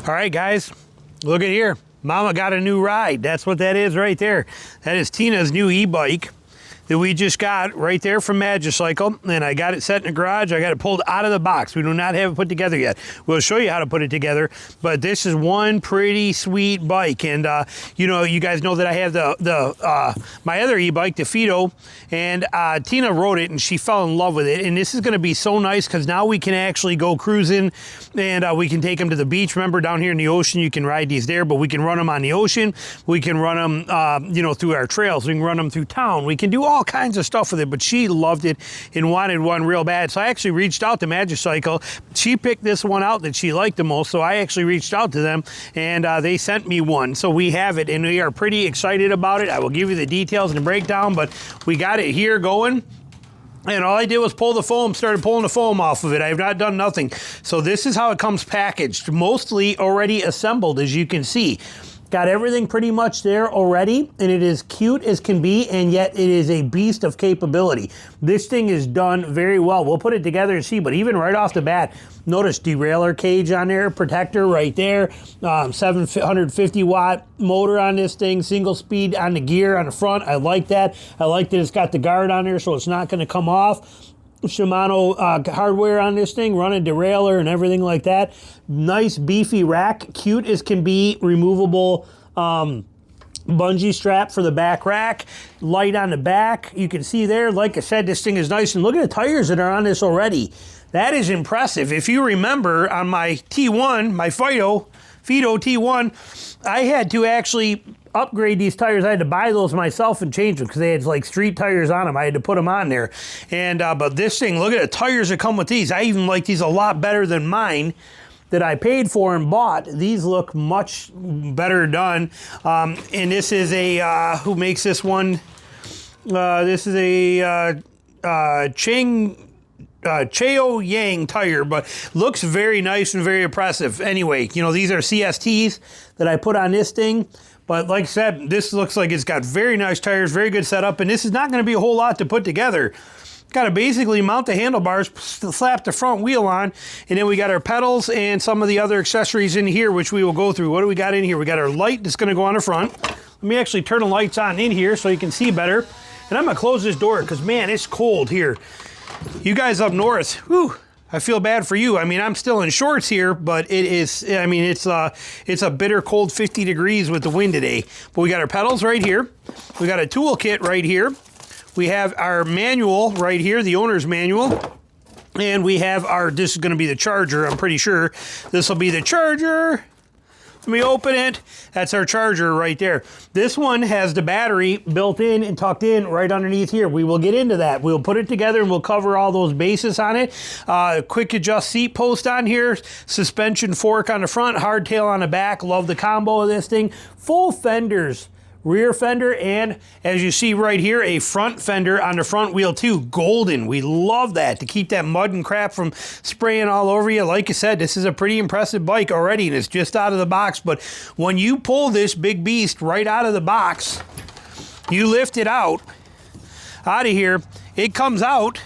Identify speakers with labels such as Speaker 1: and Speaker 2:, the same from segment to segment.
Speaker 1: All right, guys, look at here. Mama got a new ride. That's what that is right there. That is Tina's new e-bike that we just got right there from MAGICYCLE, and I got it set in the garage. I got it pulled out of the box. We do not have it put together yet. We'll show you how to put it together, but this is one pretty sweet bike. And you know, you guys know that I have my other e-bike, the Fido, and Tina rode it and she fell in love with it. And this is going to be so nice because now we can actually go cruising, and we can take them to the beach. Remember, down here in the ocean, you can ride these there, but we can run them on the ocean. We can run them, you know, through our trails. We can run them through town. We can do all kinds of stuff with it, but she loved it and wanted one real bad. So I actually reached out to MAGICYCLE. She picked this one out that she liked the most, so I actually reached out to them, and they sent me one. So we have it, and we are pretty excited about it. I will give you the details and the breakdown, but we got it here going. And all I did was pull the foam, started pulling the foam off of it. I have not done nothing. So this is how it comes packaged, mostly already assembled, as you can see. Got everything pretty much there already, and it is cute as can be, and yet it is a beast of capability. This thing is done very well. We'll put it together and see, but even right off the bat, notice derailleur cage on there, protector right there, 750 watt motor on this thing, single speed on the gear on the front. I like that. I like that it's got the guard on there so it's not going to come off. Shimano hardware on this thing, running derailleur and everything like that. Nice beefy rack, cute as can be, removable bungee strap for the back rack, light on the back. You can see there, like I said, this thing is nice. And look at the tires that are on this already. That is impressive. If you remember on my T1, my Fido T1, I had to actually upgrade these tires. I had to buy those myself and change them because they had like street tires on them. I had to put them on there. And but this thing, look at the tires that come with these. I even like these a lot better than mine that I paid for and bought. These look much better done. And this is a, who makes this one? This is a Cheo Yang tire, but looks very nice and very impressive. Anyway, you know, these are CSTs that I put on this thing. But like I said, this looks like it's got very nice tires, very good setup, and this is not going to be a whole lot to put together. Got to basically mount the handlebars, slap the front wheel on, and then we got our pedals and some of the other accessories in here, which we will go through. What do we got in here? We got our light that's going to go on the front. Let me actually turn the lights on in here so you can see better. And I'm going to close this door because, man, it's cold here. You guys up north, whew, I feel bad for you. I mean, I'm still in shorts here, but it is, I mean, it's a bitter cold 50 degrees with the wind today. But we got our pedals right here. We got a tool kit right here. We have our manual right here, the owner's manual. And we have our, this is going to be the charger, I'm pretty sure. This will be the charger. Let me open it. That's our charger right there. This one has the battery built in and tucked in right underneath here. We will get into that. We'll put it together and we'll cover all those bases on it. Quick adjust seat post on here. Suspension fork on the front, hardtail on the back. Love the combo of this thing. Full fenders. Rear fender, and as you see right here, a front fender on the front wheel too. Golden. We love that to keep that mud and crap from spraying all over you. Like I said, this is a pretty impressive bike already, and it's just out of the box. But when you pull this big beast right out of the box, you lift it out of here, it comes out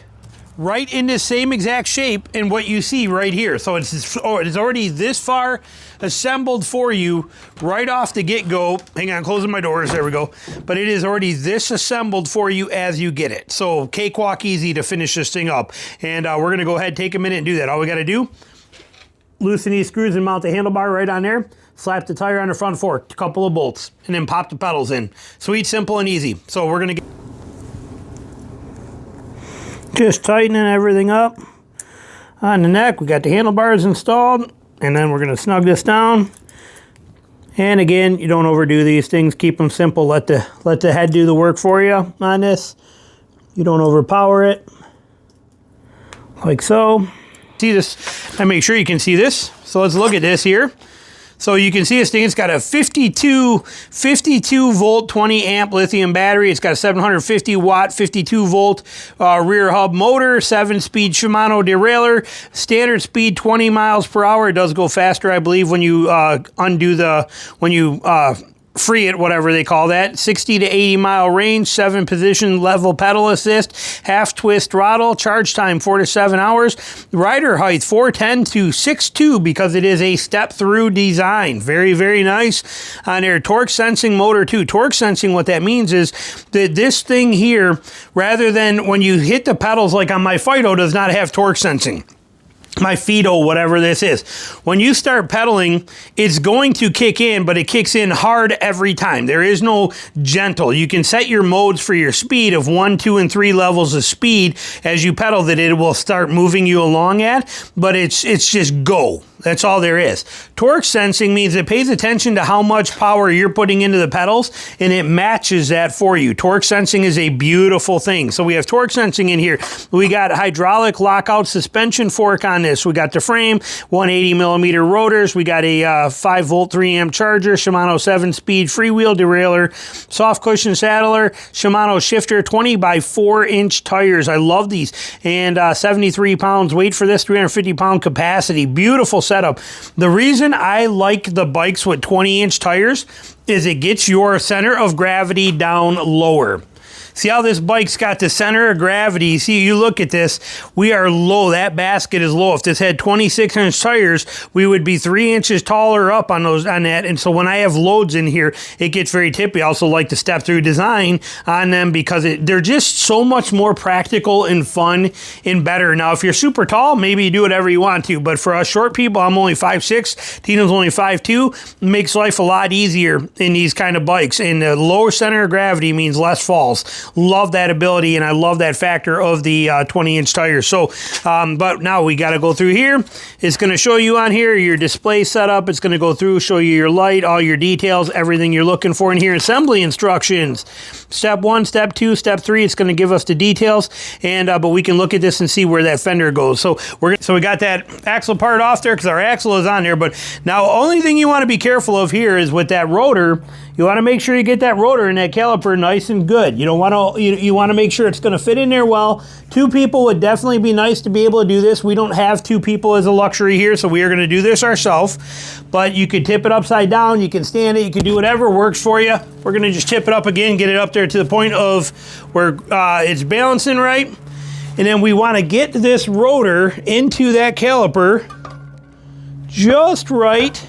Speaker 1: right in the same exact shape in what you see right here. So it's already this far assembled for you right off the get-go. Hang on, closing my doors, there we go. But it is already this assembled for you as you get it. So cakewalk easy to finish this thing up. And we're gonna go ahead, take a minute and do that. All we gotta do, loosen these screws and mount the handlebar right on there, slap the tire on the front fork, a couple of bolts, and then pop the pedals in. Sweet, simple, and easy. So we're gonna get just tightening everything up on the neck. We got the handlebars installed, and then we're going to snug this down. And again, you don't overdo these things. Keep them simple. Let the head do the work for you on this. You don't overpower it, like so. See this? I make sure you can see this. So let's look at this here. So you can see this thing, it's got a 52 volt, 20 amp lithium battery. It's got a 750 watt, 52 volt rear hub motor, 7-speed Shimano derailleur, standard speed 20 miles per hour. It does go faster, I believe, when you free it, whatever they call that. 60 to 80 mile range, 7-position level pedal assist, half twist throttle, charge time 4 to 7 hours, rider height 4'10" to 6'2" because it is a step through design. Very, very nice on there. Torque sensing motor too. Torque sensing, what that means is that this thing here, rather than when you hit the pedals like on my Fido, does not have torque sensing. My Fido, whatever this is. When you start pedaling, it's going to kick in, but it kicks in hard every time. There is no gentle. You can set your modes for your speed of 1, 2, and 3 levels of speed as you pedal that it will start moving you along at, but it's just go. That's all there is. Torque sensing means it pays attention to how much power you're putting into the pedals, and it matches that for you. Torque sensing is a beautiful thing. So we have torque sensing in here. We got hydraulic lockout suspension fork on this. We got the frame, 180 millimeter rotors. We got a 5 volt 3 amp charger, Shimano 7-speed freewheel derailleur, soft cushion saddler, Shimano shifter, 20 by 4 inch tires. I love these. And 73 pounds weight for this, 350 pound capacity. Beautiful setup. The reason I like the bikes with 20-inch tires is it gets your center of gravity down lower. See how this bike's got the center of gravity? See, you look at this, we are low. That basket is low. If this had 26-inch tires, we would be 3 inches taller up on that. And so when I have loads in here, it gets very tippy. I also like the step-through design on them because they're just so much more practical and fun and better. Now, if you're super tall, maybe you do whatever you want to. But for us short people, I'm only 5'6", Tina's only 5'2", makes life a lot easier in these kind of bikes. And the lower center of gravity means less falls. Love that ability, and I love that factor of the 20-inch tires. So, but now we got to go through here. It's going to show you on here your display setup. It's going to go through, show you your light, all your details, everything you're looking for in here. Assembly instructions. Step 1, step 2, step 3. It's going to give us the details, and but we can look at this and see where that fender goes. So we got that axle part off there because our axle is on there. But now, only thing you want to be careful of here is with that rotor. You want to make sure you get that rotor and that caliper nice and good. You don't want to. You want to make sure it's going to fit in there well. 2 people would definitely be nice to be able to do this. We don't have 2 people as a luxury here, so we are going to do this ourselves. But you could tip it upside down. You can stand it. You can do whatever works for you. We're going to just tip it up again, get it up there to the point of where it's balancing right. And then we want to get this rotor into that caliper just right.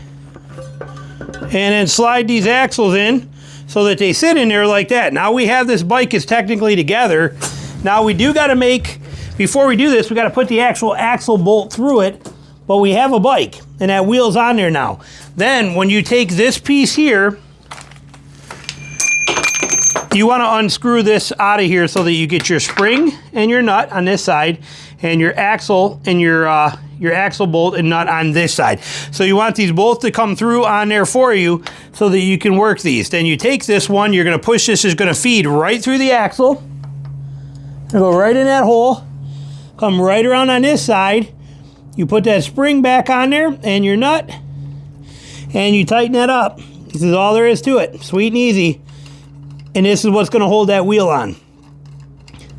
Speaker 1: And then slide these axles in so that they sit in there like that. Now we have this bike is technically together. Now we do got to make, before we do this, we got to put the actual axle bolt through it, but we have a bike and that wheel's on there now. Then when you take this piece here, you want to unscrew this out of here so that you get your spring and your nut on this side and your axle and your axle bolt and nut on this side. So you want these both to come through on there for you so that you can work these. Then you take this one, you're going to push this, is going to feed right through the axle. It'll go right in that hole, come right around on this side. You put that spring back on there and your nut, and you tighten that up. This is all there is to it. Sweet and easy. And this is what's going to hold that wheel on.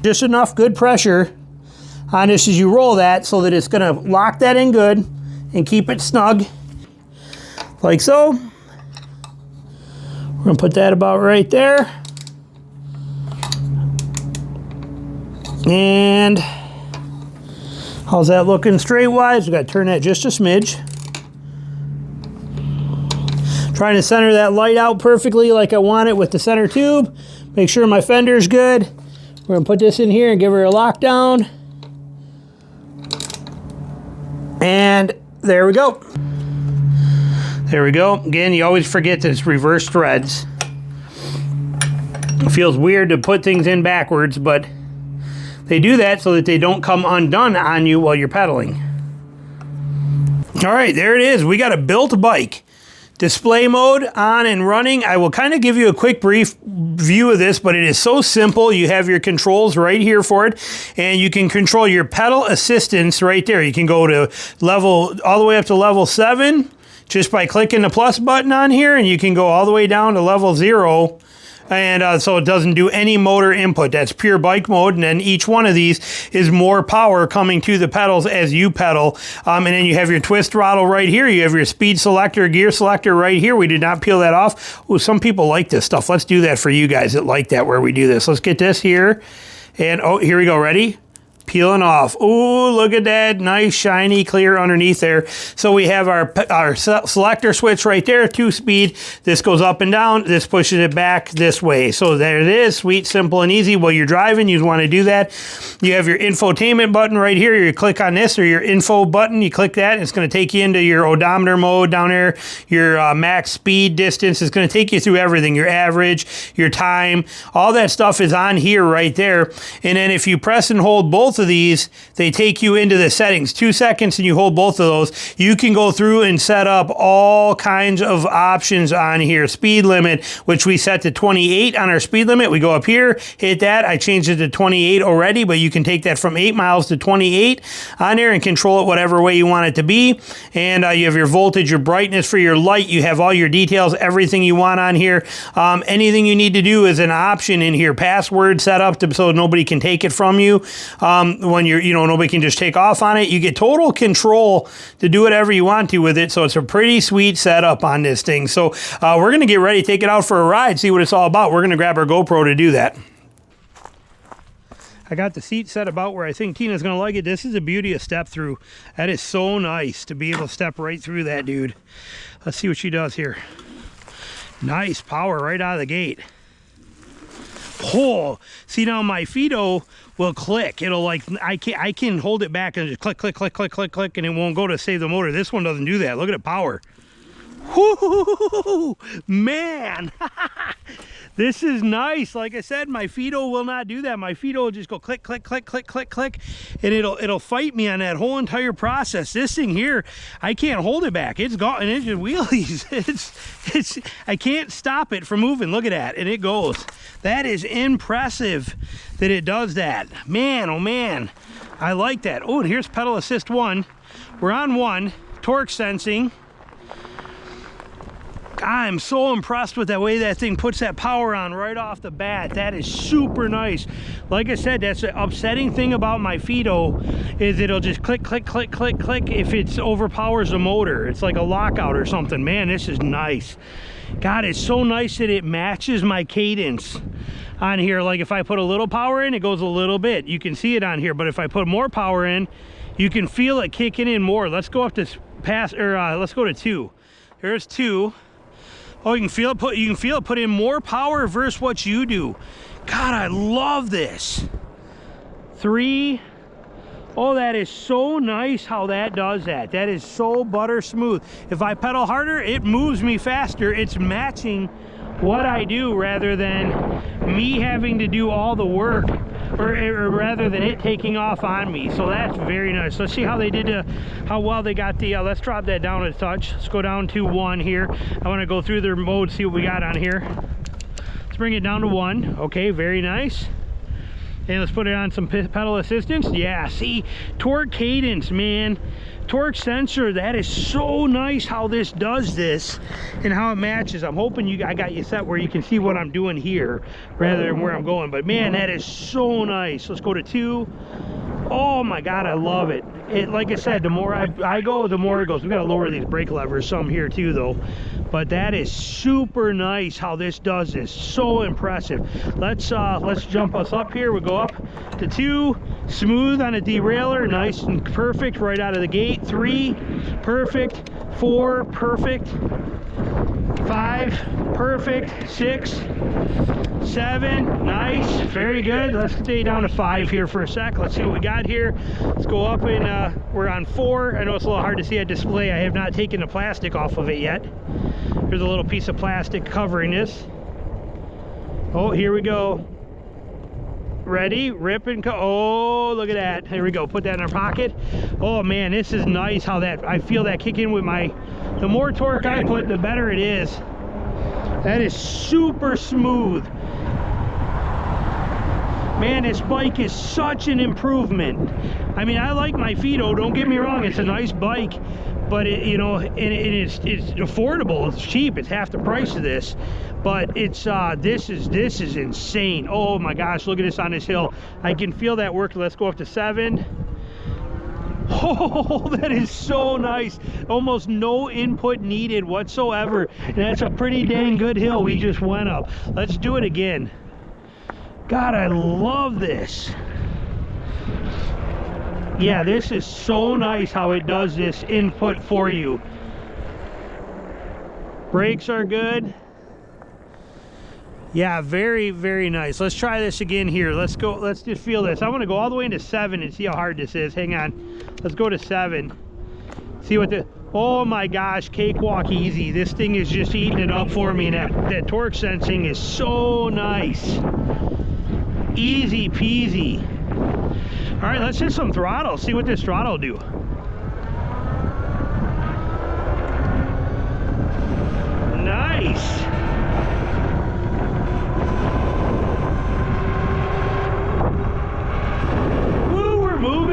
Speaker 1: Just enough good pressure on this as you roll that so that it's going to lock that in good and keep it snug like so. We're going to put that about right there. And how's that looking straight wise? We got to turn that just a smidge. Trying to center that light out perfectly like I want it with the center tube. Make sure my fender's good. We're going to put this in here and give her a lockdown. And there we go. There we go. Again, you always forget that it's reverse threads. It feels weird to put things in backwards, but they do that so that they don't come undone on you while you're pedaling. All right, there it is. We got a built bike. Display mode on and running. I will kind of give you a quick brief view of this, but it is so simple. You have your controls right here for it, and you can control your pedal assistance right there. You can go to level, all the way up to level 7 just by clicking the plus button on here, and you can go all the way down to level 0 And so it doesn't do any motor input. That's pure bike mode. And then each one of these is more power coming to the pedals as you pedal. And then you have your twist throttle right here. You have your speed selector, gear selector right here. We did not peel that off. Oh, some people like this stuff. Let's do that for you guys that like that where we do this. Let's get this here. And oh, here we go. Ready? Peeling off. Oh, look at that. Nice, shiny, clear underneath there. So we have our selector switch right there, 2-speed. This goes up and down. This pushes it back this way. So there it is. Sweet, simple, and easy. While you're driving, you want to do that. You have your infotainment button right here. You click on this or your info button. You click that. And it's going to take you into your odometer mode down there. Your max speed distance. It's going to take you through everything. Your average, your time. All that stuff is on here right there. And then if you press and hold both of these, they take you into the settings. 2 seconds and you hold both of those. You can go through and set up all kinds of options on here. Speed limit, which we set to 28 on our speed limit. We go up here, hit that. I changed it to 28 already, but you can take that from 8 miles to 28 on there and control it whatever way you want it to be. And you have your voltage, your brightness for your light. You have all your details, everything you want on here. Anything you need to do is an option in here. Password set up so nobody can take it from you. When you're, nobody can just take off on it. You get total control to do whatever you want to with it. So it's a pretty sweet setup on this thing. So we're going to get ready to take it out for a ride, see what it's all about. We're going to grab our GoPro to do that. I got the seat set about where I think Tina's going to like it. This is the beauty of step through. That is so nice to be able to step right through that, dude. Let's see what she does here. Nice power right out of the gate. Oh, see now my Fido will click. It'll like, I can hold it back and just click, click, click, click, click, click, and it won't go to save the motor. This one doesn't do that. Look at the power. Whoo, man. This is nice. Like I said, my Fido will not do that. My Fido will just go click, click, click, click, click, click, and it'll fight me on that whole entire process. This thing here, I can't hold it back. It's gone, and it's just wheelies. I can't stop it from moving. Look at that, and it goes. That is impressive that it does that. Man, oh man, I like that. Oh, and here's pedal assist 1. We're on 1, torque sensing. I'm so impressed with the way that thing puts that power on right off the bat. That is super nice. Like I said, that's the upsetting thing about my Fido is it'll just click, click, click, click, click if it overpowers the motor. It's like a lockout or something. Man, this is nice. God, it's so nice that it matches my cadence on here. Like if I put a little power in, it goes a little bit. You can see it on here, but if I put more power in, you can feel it kicking in more. Let's go up this let's go to 2. There's 2. Oh, you can feel it put in more power versus what you do. God, I love this. 3. Oh, that is so nice how that does that. That is so butter smooth. If I pedal harder, it moves me faster. It's matching what I do rather than me having to do all the work, or rather than it taking off on me. So that's very nice. Let's see how they did, how well they got the, let's drop that down a touch. Let's go down to 1 here. I want to go through their mode, see what we got on here. Let's bring it down to 1. Okay, very nice. And let's put it on some pedal assistance. Yeah, see, torque cadence, man. Torque sensor, that is so nice how this does this and how it matches. I'm hoping I got you set where you can see what I'm doing here rather than where I'm going. But man, that is so nice. Let's go to 2. Oh my God, I love it. Like I said, the more I go, the more it goes. We got to lower these brake levers some here too though. But that is super nice how this does this. So impressive. Let's jump us up here. We'll go up to 2. Smooth on a derailleur, nice and perfect right out of the gate. 3, perfect. 4, perfect. 5, perfect. 6, 7, nice, very good. Let's stay down to 5 here for a sec. Let's see what we got here. Let's go up and we're on 4. I know it's a little hard to see a display. I have not taken the plastic off of it yet. Here's a little piece of plastic covering this. Oh, here we go. Ready, rip and oh, look at that. Here we go, put that in our pocket. Oh man, this is nice how that, I feel that kick in with the more torque I put, the better it is. That is super smooth. Man, this bike is such an improvement. I mean, I like my Fido, don't get me wrong, it's a nice bike, but you know, and it's affordable. It's cheap. It's half the price of this. But it's this is insane. Oh my gosh, look at this on this hill. I can feel that work. Let's go up to 7. Oh, that is so nice. Almost no input needed whatsoever. And that's a pretty dang good hill we just went up. Let's do it again. God, I love this. Yeah, this is so nice how it does this input for you. Brakes are good. Yeah, very, very nice. Let's try this again here. Let's go. Let's just feel this. I want to go all the way into 7 and see how hard this is. Hang on. Let's go to 7. See what the... Oh my gosh, cakewalk easy. This thing is just eating it up for me. And that torque sensing is so nice. Easy peasy. All right, let's hit some throttle. See what this throttle will do. Nice.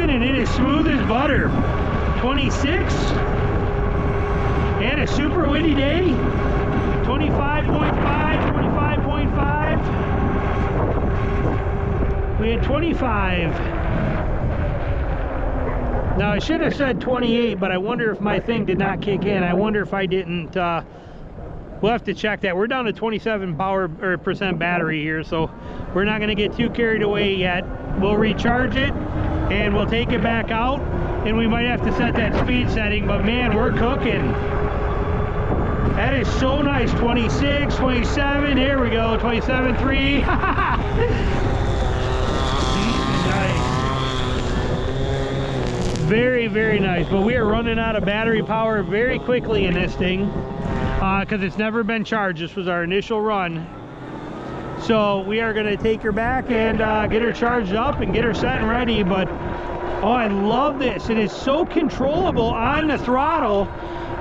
Speaker 1: And it is smooth as butter. 26 and a super windy day. 25.5, 25.5. We had 25. Now I should have said 28, but I wonder if my thing did not kick in. I wonder if I didn't. We'll have to check that. We're down to 27% battery here, so we're not going to get too carried away yet. We'll recharge it and we'll take it back out, and we might have to set that speed setting, but man, we're cooking. That is so nice. 26, 27, here we go, 27.3. Nice. Very, very nice. But we are running out of battery power very quickly in this thing because it's never been charged. This was our initial run. So we are going to take her back and get her charged up and get her set and ready. But oh, I love this. It is so controllable on the throttle,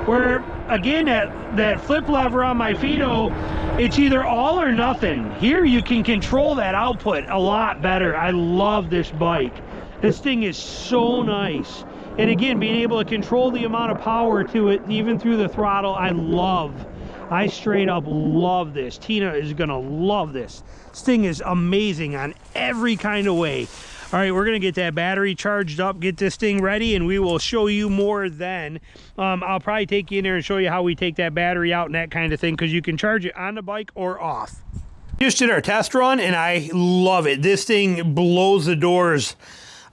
Speaker 1: where again that flip lever on my Fido, it's either all or nothing. Here you can control that output a lot better. I love this bike. This thing is so nice. And again, being able to control the amount of power to it even through the throttle, I straight up love this. Tina is gonna love this. This thing is amazing on every kind of way. All right, we're gonna get that battery charged up, get this thing ready, and we will show you more then. I'll probably take you in there and show you how we take that battery out and that kind of thing, because you can charge it on the bike or off. Just did our test run and I love it. This thing blows the doors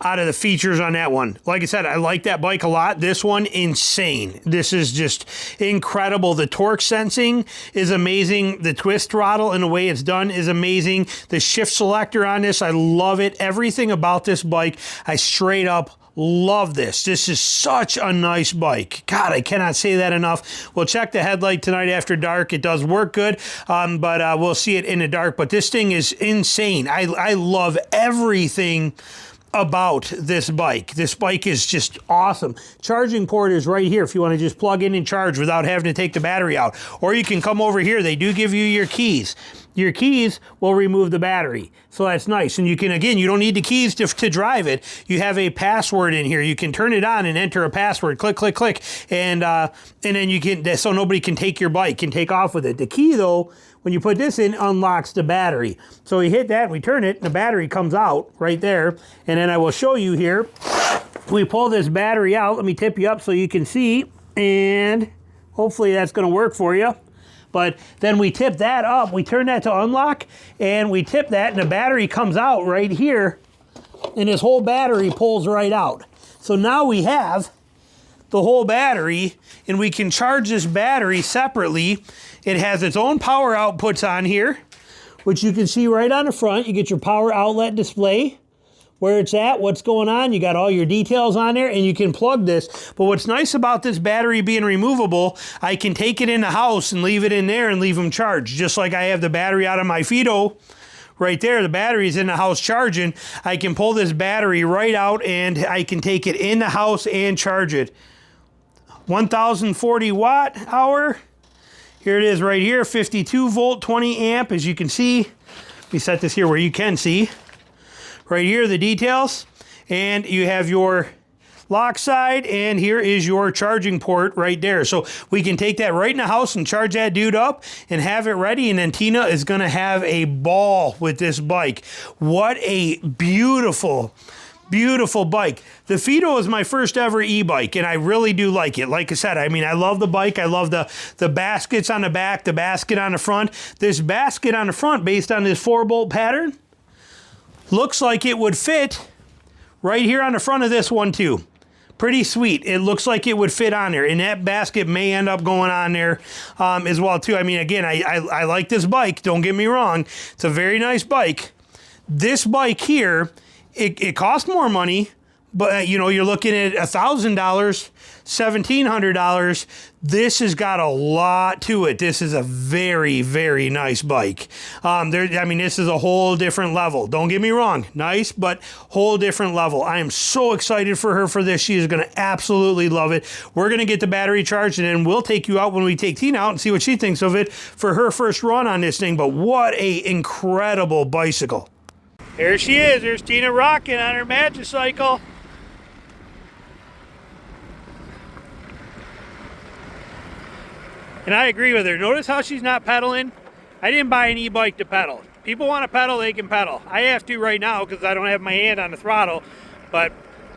Speaker 1: out of the features on that one. Like I said, I like that bike a lot. This one, insane. This is just incredible. The torque sensing is amazing. The twist throttle and the way it's done is amazing. The shift selector on this, I love it. Everything about this bike, I straight up love this. This is such a nice bike. God, I cannot say that enough. We'll check the headlight tonight after dark. It does work good, but we'll see it in the dark. But this thing is insane. I love everything about this bike. This bike is just awesome. Charging port is right here if you want to just plug in and charge without having to take the battery out. Or you can come over here. They do give you your keys. Your keys will remove the battery. So that's nice. And you can, again, you don't need the keys to drive it. You have a password in here. You can turn it on and enter a password. Click, click, click. And then you can, so nobody can take your bike, can take off with it. The key though, when you put this in, unlocks the battery. So we hit that, we turn it, and the battery comes out right there. And then I will show you here. We pull this battery out. Let me tip you up so you can see. And hopefully that's going to work for you. But then we tip that up. We turn that to unlock, and we tip that, and the battery comes out right here. And this whole battery pulls right out. So now we have the whole battery, and we can charge this battery separately. It has its own power outputs on here, which you can see right on the front. You get your power outlet display, where it's at, what's going on. You got all your details on there, and you can plug this. But what's nice about this battery being removable, I can take it in the house and leave it in there and leave them charged. Just like I have the battery out of my Fido right there. The battery's in the house charging. I can pull this battery right out, and I can take it in the house and charge it. 1040 watt hour. Here it is right here, 52 volt, 20 amp, as you can see. Let me set this here where you can see. Right here, the details. And you have your lock side, and here is your charging port right there. So we can take that right in the house and charge that dude up and have it ready, and then Tina is gonna have a ball with this bike. What a beautiful bike. The Fido is my first ever e-bike, and I really do like it. Like I said, I mean, I love the bike. I love the baskets on the back, the basket on the front. This basket on the front, based on this 4-bolt pattern, looks like it would fit right here on the front of this one too. Pretty sweet. It looks like it would fit on there, and that basket may end up going on there as well too. I mean, again, I like this bike. Don't get me wrong. It's a very nice bike. This bike here, it costs more money, but you know, you're looking at $1,000, $1,700. This has got a lot to it. This is a very, very nice bike. I mean, this is a whole different level. Don't get me wrong, nice, but whole different level. I am so excited for her for this. She is going to absolutely love it. We're going to get the battery charged, and then we'll take you out when we take Tina out and see what she thinks of it for her first run on this thing. But what a incredible bicycle. There she is. There's Tina rocking on her MAGICYCLE. And I agree with her. Notice how she's not pedaling? I didn't buy an e-bike to pedal. People want to pedal, they can pedal. I have to right now because I don't have my hand on the throttle, but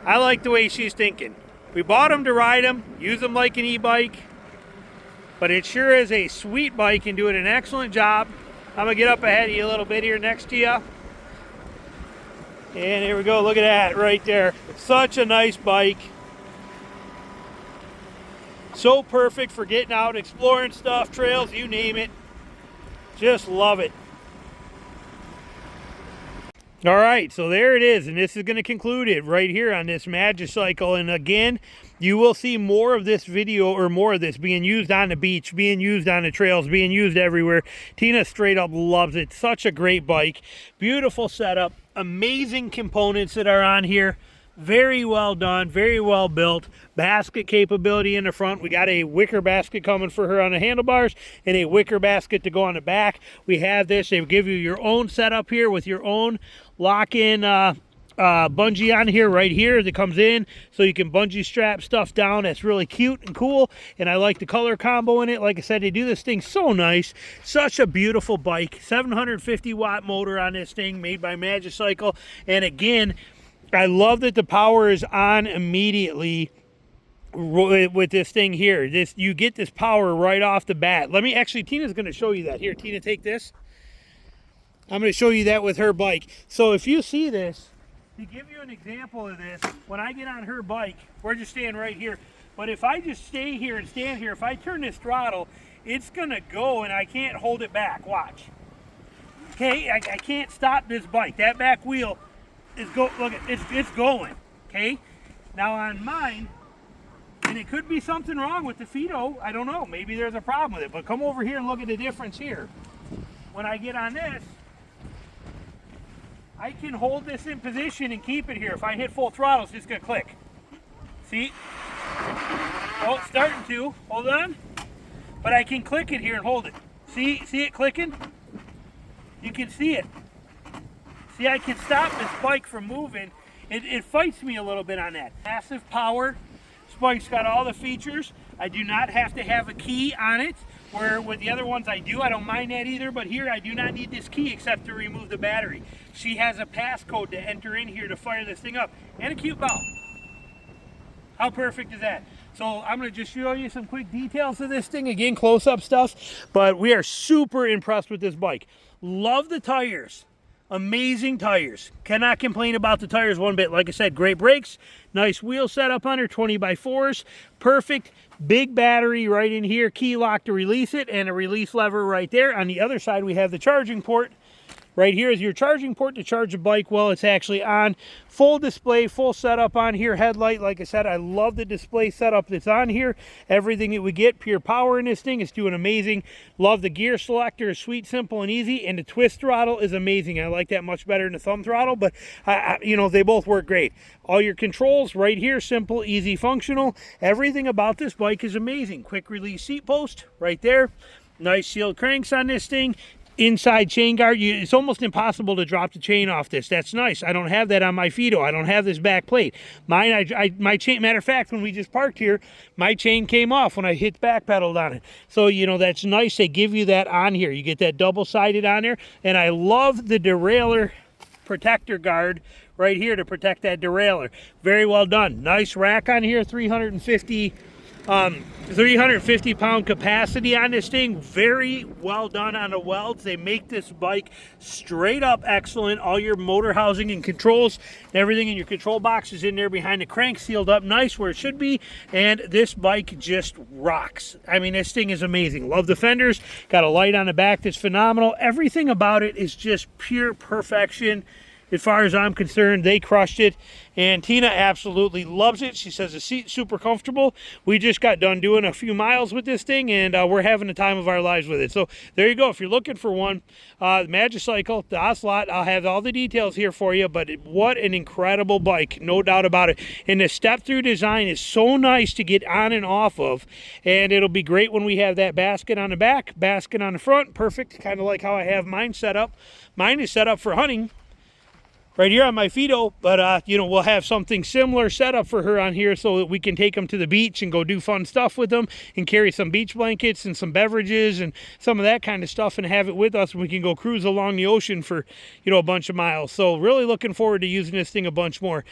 Speaker 1: I like the way she's thinking. We bought them to ride them, use them like an e-bike, but it sure is a sweet bike and doing an excellent job. I'm going to get up ahead of you a little bit here next to you. And here we go, look at that right there. It's such a nice bike. So perfect for getting out, exploring stuff, trails, you name it. Just love it. All right, so there it is, and this is going to conclude it right here on this MAGICYCLE. And again, you will see more of this video, or more of this being used on the beach, being used on the trails, being used everywhere. Tina straight up loves it. Such a great bike. Beautiful setup. Amazing components that are on here. Very well done, very well built. Basket capability in the front. We got a wicker basket coming for her on the handlebars and a wicker basket to go on the back. We have this. They give you your own setup here with your own lock-in bungee on here, right here, that comes in so you can bungee strap stuff down. That's really cute and cool, and I like the color combo in it. Like I said, they do this thing so nice. Such a beautiful bike. 750 watt motor on this thing, made by MAGICYCLE. And again, I love that the power is on immediately with this thing here. You get this power right off the bat. Tina's going to show you that. Here, Tina, take this. I'm going to show you that with her bike. So if you see this, to give you an example of this, when I get on her bike, we're just staying right here. But if I just stay here and stand here, if I turn this throttle, it's going to go and I can't hold it back. Watch. Okay, I can't stop this bike. That back wheel is it's going. Okay, now on mine, and it could be something wrong with the Fido. I don't know. Maybe there's a problem with it. But come over here and look at the difference here. When I get on this, I can hold this in position and keep it here. If I hit full throttle, it's just going to click. See? Oh, it's starting to. Hold on. But I can click it here and hold it. See it clicking? You can see it. See, I can stop this bike from moving. It fights me a little bit on that. Massive power. This bike's got all the features. I do not have to have a key on it, where with the other ones I do. I don't mind that either, but here I do not need this key except to remove the battery. She has a passcode to enter in here to fire this thing up, and a cute belt. How perfect is that? So I'm going to just show you some quick details of this thing. Again, close-up stuff, but we are super impressed with this bike. Love the tires. Amazing tires. Cannot complain about the tires one bit. Like I said, great brakes, nice wheel setup on her, 20x4s, perfect. Big battery right in here, key lock to release it, and a release lever right there. On the other side, we have the charging port. Right here is your charging port to charge the bike while it's actually on. Full display, full setup on here. Headlight, like I said, I love the display setup that's on here. Everything that we get, pure power in this thing. It's doing amazing. Love the gear selector. It's sweet, simple, and easy. And the twist throttle is amazing. I like that much better than the thumb throttle, but you know, they both work great. All your controls right here, simple, easy, functional. Everything about this bike is amazing. Quick release seat post right there. Nice sealed cranks on this thing. inside chain guard. It's almost impossible to drop the chain off this. That's nice. I don't have that on my Fido. I don't have this back plate. Mine, my chain, matter of fact, when we just parked here, my chain came off when I hit back pedaled on it. So, you know, that's nice. They give you that on here. You get that double-sided on there. And I love the derailleur protector guard right here to protect that derailleur. Very well done. Nice rack on here, 350 pound capacity on this thing. Very well done on the welds. They make this bike straight up excellent. All your motor housing and controls, everything in your control box is in there behind the crank, sealed up nice where it should be. And this bike just rocks. I mean, this thing is amazing. Love the fenders. Got a light on the back that's phenomenal. Everything about it is just pure perfection. As far as I'm concerned, they crushed it, and Tina absolutely loves it. She says the seat's super comfortable. We just got done doing a few miles with this thing, and we're having the time of our lives with it. So there you go. If you're looking for one, MAGICYCLE, the Ocelot, I'll have all the details here for you, but what an incredible bike, no doubt about it. And the step-through design is so nice to get on and off of, and it'll be great when we have that basket on the back, basket on the front. Perfect, kind of like how I have mine set up. Mine is set up for hunting right here on my Fido, but you know, we'll have something similar set up for her on here so that we can take them to the beach and go do fun stuff with them and carry some beach blankets and some beverages and some of that kind of stuff and have it with us, and we can go cruise along the ocean for, you know, a bunch of miles. So really looking forward to using this thing a bunch more.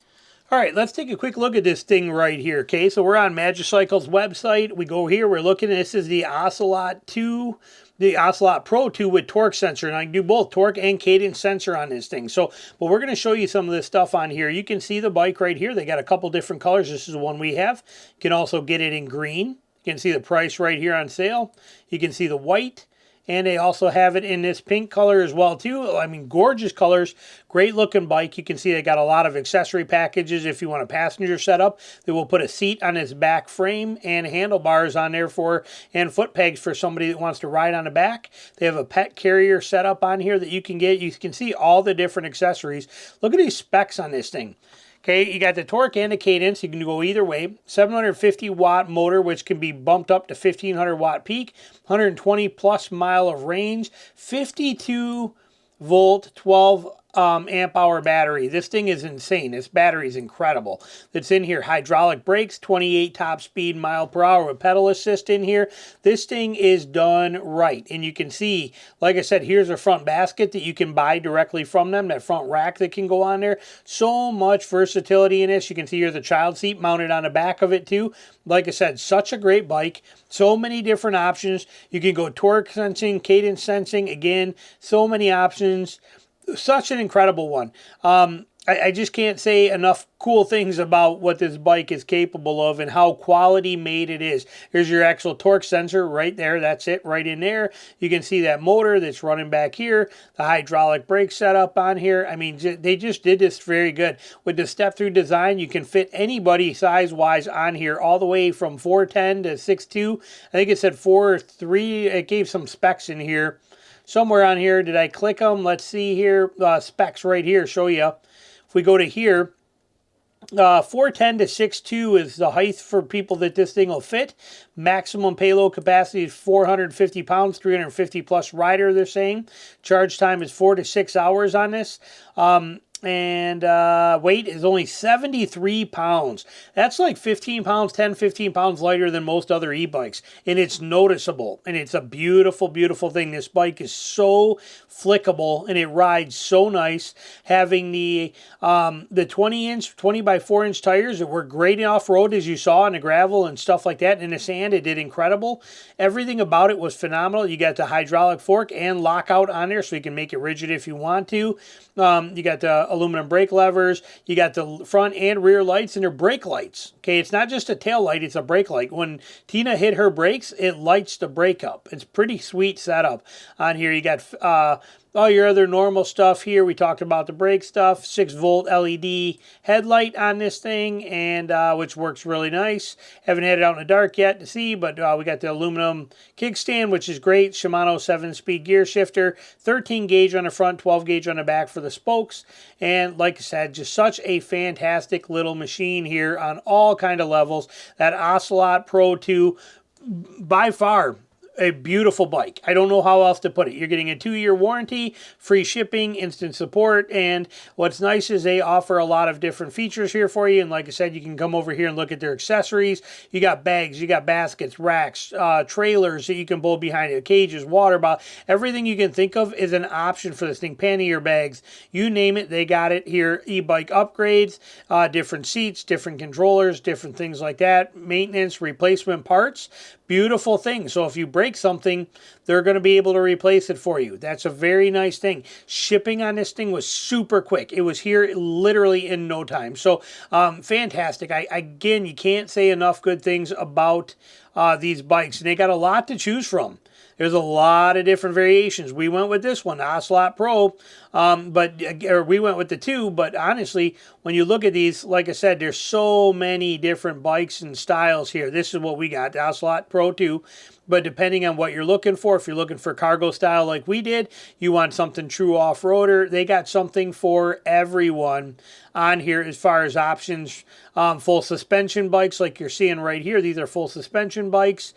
Speaker 1: All right, let's take a quick look at this thing right here, okay? So we're on MAGICYCLE's website. We go here, we're looking at, this is the Ocelot 2, the Ocelot Pro 2 with torque sensor, and I can do both torque and cadence sensor on this thing. So, but we're going to show you some of this stuff on here. You can see the bike right here. They got a couple different colors. This is the one we have. You can also get it in green. You can see the price right here on sale. You can see the white. And they also have it in this pink color as well, too. I mean, gorgeous colors. Great looking bike. You can see they got a lot of accessory packages if you want a passenger setup. They will put a seat on this back frame and handlebars on there for, and foot pegs for somebody that wants to ride on the back. They have a pet carrier setup on here that you can get. You can see all the different accessories. Look at these specs on this thing. Okay, you got the torque and the cadence. You can go either way. 750 watt motor, which can be bumped up to 1500 watt peak. 120 plus mile of range. 52 volt, 12 amp hour battery. This thing is insane. This battery is incredible. That's in here. Hydraulic brakes, 28 top speed mile per hour with pedal assist in here. This thing is done right. And you can see, like I said, here's a front basket that you can buy directly from them. That front rack that can go on there. So much versatility in this. You can see here's the child seat mounted on the back of it too. Like I said, such a great bike. So many different options. You can go torque sensing, cadence sensing. Again, so many options. Such an incredible one. I just can't say enough cool things about what this bike is capable of and how quality made it is. Here's your actual torque sensor right there. That's it right in there. You can see that motor that's running back here. The hydraulic brake setup on here. I mean, they just did this very good. With the step-through design, you can fit anybody size-wise on here, all the way from 4'10 to 6'2". I think it said 4'3". It gave some specs in here. Somewhere on here, did I click them? Let's see here. Specs right here show you. If we go to here, 4'10 to 6'2 is the height for people that this thing will fit. Maximum payload capacity is 450 pounds, 350 plus rider, they're saying. Charge time is 4 to 6 hours on this. And weight is only 73 pounds. That's like 15 pounds, 10, 15 pounds lighter than most other e-bikes. And it's noticeable. And it's a beautiful, beautiful thing. This bike is so flickable and it rides so nice. Having the 20 by 4 inch tires that work great off-road, as you saw, on the gravel and stuff like that. In the sand, it did incredible. Everything about it was phenomenal. You got the hydraulic fork and lockout on there, so you can make it rigid if you want to. You got the aluminum brake levers. You got the front and rear lights, and they're brake lights. Okay, it's not just a tail light, it's a brake light. When Tina hit her brakes, it lights the brake up. It's pretty sweet setup on here. You got all your other normal stuff here. We talked about the brake stuff. 6-volt LED headlight on this thing, and which works really nice. Haven't had it out in the dark yet to see, but we got the aluminum kickstand, which is great. Shimano 7-speed gear shifter. 13 gauge on the front, 12 gauge on the back for the spokes. And like I said, just such a fantastic little machine here on all kind of levels. That Ocelot Pro 2, by far, a beautiful bike. I don't know how else to put it. You're getting a 2-year warranty, free shipping, instant support, and what's nice is they offer a lot of different features here for you. And like I said, you can come over here and look at their accessories. You got bags, you got baskets, racks, trailers that you can pull behind it, cages, water bottle, everything you can think of is an option for this thing. Pannier bags, you name it, they got it here. E-bike upgrades, different seats, different controllers, different things like that, maintenance, replacement parts. Beautiful thing. So if you break something, they're going to be able to replace it for you. That's a very nice thing. Shipping on this thing was super quick. It was here literally in no time. So fantastic. Again, you can't say enough good things about these bikes. And they got a lot to choose from. There's a lot of different variations. We went with this one, Ocelot Pro, or we went with the 2, but honestly, when you look at these, like I said, there's so many different bikes and styles here. This is what we got, the Ocelot Pro 2, but depending on what you're looking for, if you're looking for cargo style like we did, you want something true off-roader, they got something for everyone on here as far as options. Full suspension bikes like you're seeing right here, these are full suspension bikes.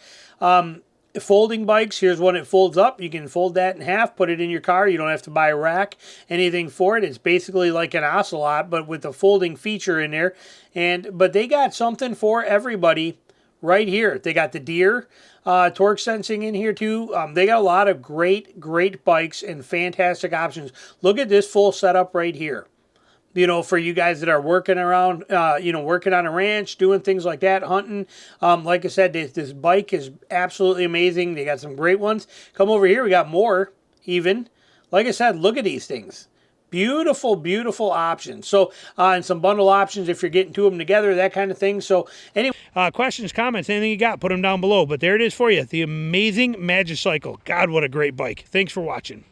Speaker 1: Folding bikes, here's one that folds up. You can fold that in half, put it in your car. You don't have to buy a rack, anything for it. It's basically like an Ocelot, but with a folding feature in there. But they got something for everybody right here. They got the Deer torque sensing in here too. They got a lot of great bikes and fantastic options. Look at this full setup right here. You know, for you guys that are working around, working on a ranch, doing things like that, hunting. Like I said, this bike is absolutely amazing. They got some great ones. Come over here. We got more even. Like I said, look at these things. Beautiful, beautiful options. So, and some bundle options if you're getting 2 of them together, that kind of thing. So, anyway, questions, comments, anything you got, put them down below. But there it is for you. The amazing MAGICYCLE. God, what a great bike. Thanks for watching.